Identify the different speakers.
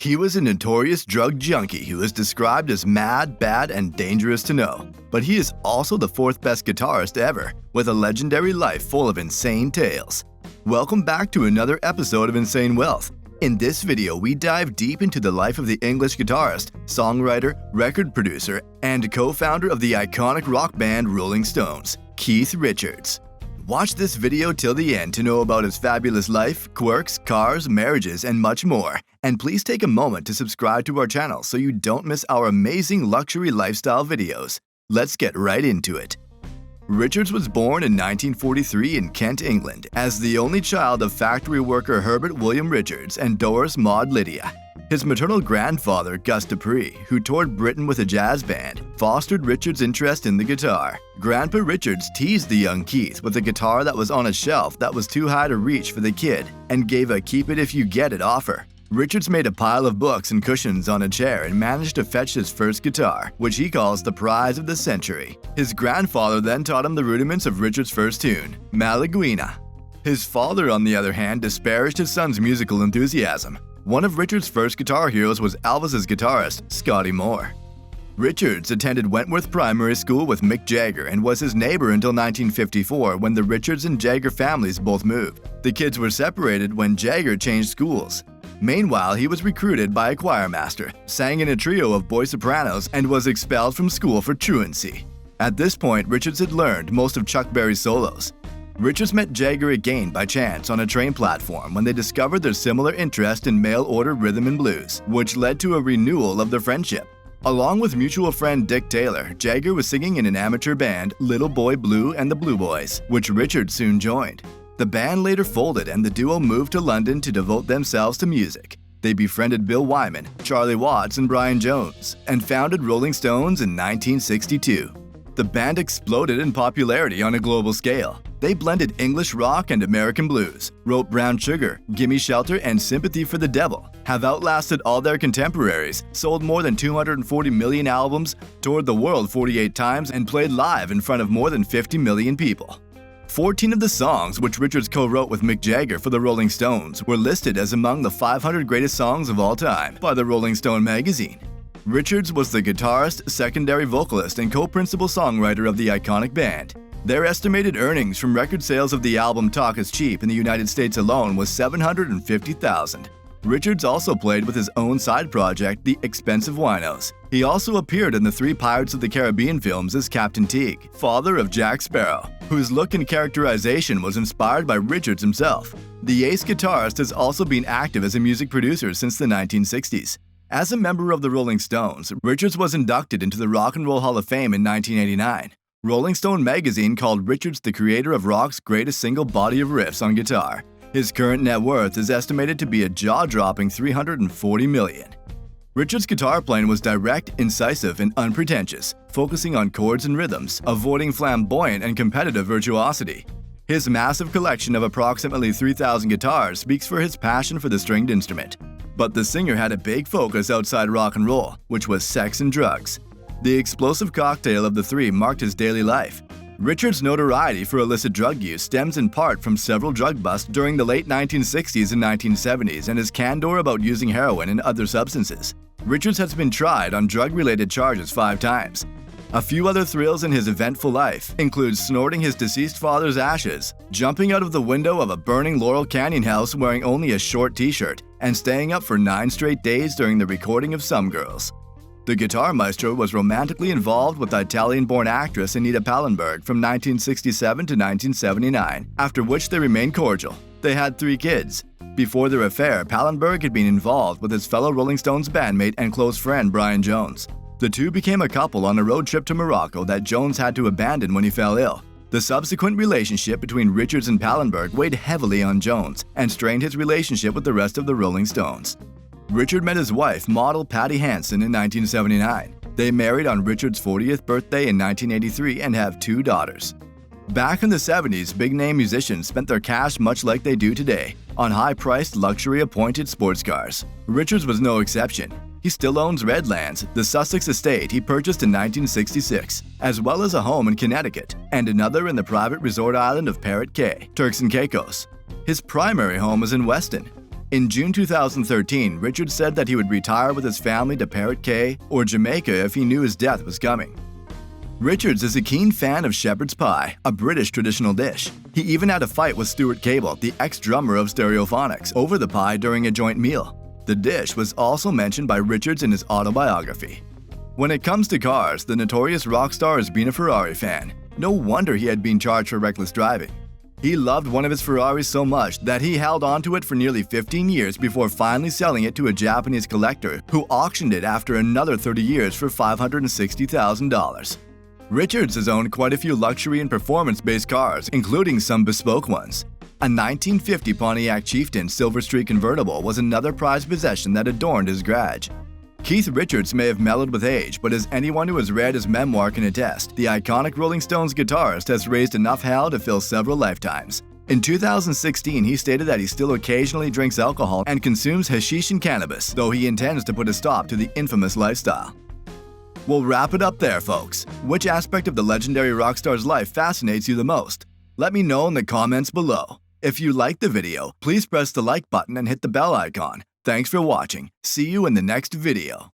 Speaker 1: He was a notorious drug junkie who is described as mad, bad, and dangerous to know. But he is also the fourth best guitarist ever, with a legendary life full of insane tales. Welcome back to another episode of Insane Wealth. In this video, we dive deep into the life of the English guitarist, songwriter, record producer, and co-founder of the iconic rock band Rolling Stones, Keith Richards. Watch this video till the end to know about his fabulous life, quirks, cars, marriages, and much more. And please take a moment to subscribe to our channel so you don't miss our amazing luxury lifestyle videos. Let's get right into it. Richards was born in 1943 in Kent, England, as the only child of factory worker Herbert William Richards and Doris Maud Lydia. His maternal grandfather, Gus Dupree, who toured Britain with a jazz band, fostered Richards' interest in the guitar. Grandpa Richards teased the young Keith with a guitar that was on a shelf that was too high to reach for the kid and gave a keep-it-if-you-get-it offer. Richards made a pile of books and cushions on a chair and managed to fetch his first guitar, which he calls the prize of the century. His grandfather then taught him the rudiments of Richards' first tune, Malaguena. His father, on the other hand, disparaged his son's musical enthusiasm. One of Richards' first guitar heroes was Elvis's guitarist, Scotty Moore. Richards attended Wentworth Primary School with Mick Jagger and was his neighbor until 1954 when the Richards and Jagger families both moved. The kids were separated when Jagger changed schools. Meanwhile, he was recruited by a choir master, sang in a trio of boy sopranos, and was expelled from school for truancy. At this point, Richards had learned most of Chuck Berry's solos. Richards met Jagger again by chance on a train platform when they discovered their similar interest in mail-order rhythm and blues, which led to a renewal of their friendship. Along with mutual friend Dick Taylor, Jagger was singing in an amateur band, Little Boy Blue and the Blue Boys, which Richards soon joined. The band later folded and the duo moved to London to devote themselves to music. They befriended Bill Wyman, Charlie Watts, and Brian Jones, and founded Rolling Stones in 1962. The band exploded in popularity on a global scale. They blended English rock and American blues, wrote Brown Sugar, Gimme Shelter, and Sympathy for the Devil, have outlasted all their contemporaries, sold more than 240 million albums, toured the world 48 times, and played live in front of more than 50 million people. 14 of the songs, which Richards co-wrote with Mick Jagger for the Rolling Stones, were listed as among the 500 greatest songs of all time by the Rolling Stone magazine. Richards was the guitarist, secondary vocalist, and co-principal songwriter of the iconic band. Their estimated earnings from record sales of the album Talk Is Cheap in the United States alone was $750,000. Richards also played with his own side project, The Expensive Winos. He also appeared in the 3 Pirates of the Caribbean films as Captain Teague, father of Jack Sparrow, whose look and characterization was inspired by Richards himself. The ace guitarist has also been active as a music producer since the 1960s. As a member of the Rolling Stones, Richards was inducted into the Rock and Roll Hall of Fame in 1989. Rolling Stone magazine called Richards the creator of rock's greatest single body of riffs on guitar. His current net worth is estimated to be a jaw-dropping $340 million. Richards' guitar playing was direct, incisive, and unpretentious, focusing on chords and rhythms, avoiding flamboyant and competitive virtuosity. His massive collection of approximately 3,000 guitars speaks for his passion for the stringed instrument. But the singer had a big focus outside rock and roll, which was sex and drugs. The explosive cocktail of the three marked his daily life. Richards' notoriety for illicit drug use stems in part from several drug busts during the late 1960s and 1970s and his candor about using heroin and other substances. Richards has been tried on drug-related charges 5 times. A few other thrills in his eventful life include snorting his deceased father's ashes, jumping out of the window of a burning Laurel Canyon house wearing only a short t-shirt, and staying up for 9 straight days during the recording of Some Girls. The guitar maestro was romantically involved with Italian-born actress Anita Pallenberg from 1967 to 1979, after which they remained cordial. They had 3 kids. Before their affair, Pallenberg had been involved with his fellow Rolling Stones bandmate and close friend Brian Jones. The two became a couple on a road trip to Morocco that Jones had to abandon when he fell ill. The subsequent relationship between Richards and Pallenberg weighed heavily on Jones and strained his relationship with the rest of the Rolling Stones. Richard met his wife, model Patty Hansen, in 1979. They married on Richards' 40th birthday in 1983 and have 2 daughters. Back in the 70s, big-name musicians spent their cash much like they do today, on high-priced, luxury-appointed sports cars. Richards was no exception. He still owns Redlands, the Sussex estate he purchased in 1966, as well as a home in Connecticut and another in the private resort island of Parrot Cay, Turks and Caicos. His primary home is in Weston. In June 2013, Richards said that he would retire with his family to Parrot Cay or Jamaica if he knew his death was coming. Richards is a keen fan of shepherd's pie, a British traditional dish. He even had a fight with Stuart Cable, the ex-drummer of Stereophonics, over the pie during a joint meal. The dish was also mentioned by Richards in his autobiography. When it comes to cars, the notorious rock star has been a Ferrari fan. No wonder he had been charged for reckless driving. He loved one of his Ferraris so much that he held onto it for nearly 15 years before finally selling it to a Japanese collector who auctioned it after another 30 years for $560,000. Richards has owned quite a few luxury and performance-based cars, including some bespoke ones. A 1950 Pontiac Chieftain Silver Streak convertible was another prized possession that adorned his garage. Keith Richards may have mellowed with age, but as anyone who has read his memoir can attest, the iconic Rolling Stones guitarist has raised enough hell to fill several lifetimes. In 2016, he stated that he still occasionally drinks alcohol and consumes hashish and cannabis, though he intends to put a stop to the infamous lifestyle. We'll wrap it up there, folks. Which aspect of the legendary rock star's life fascinates you the most? Let me know in the comments below. If you liked the video, please press the like button and hit the bell icon. Thanks for watching. See you in the next video.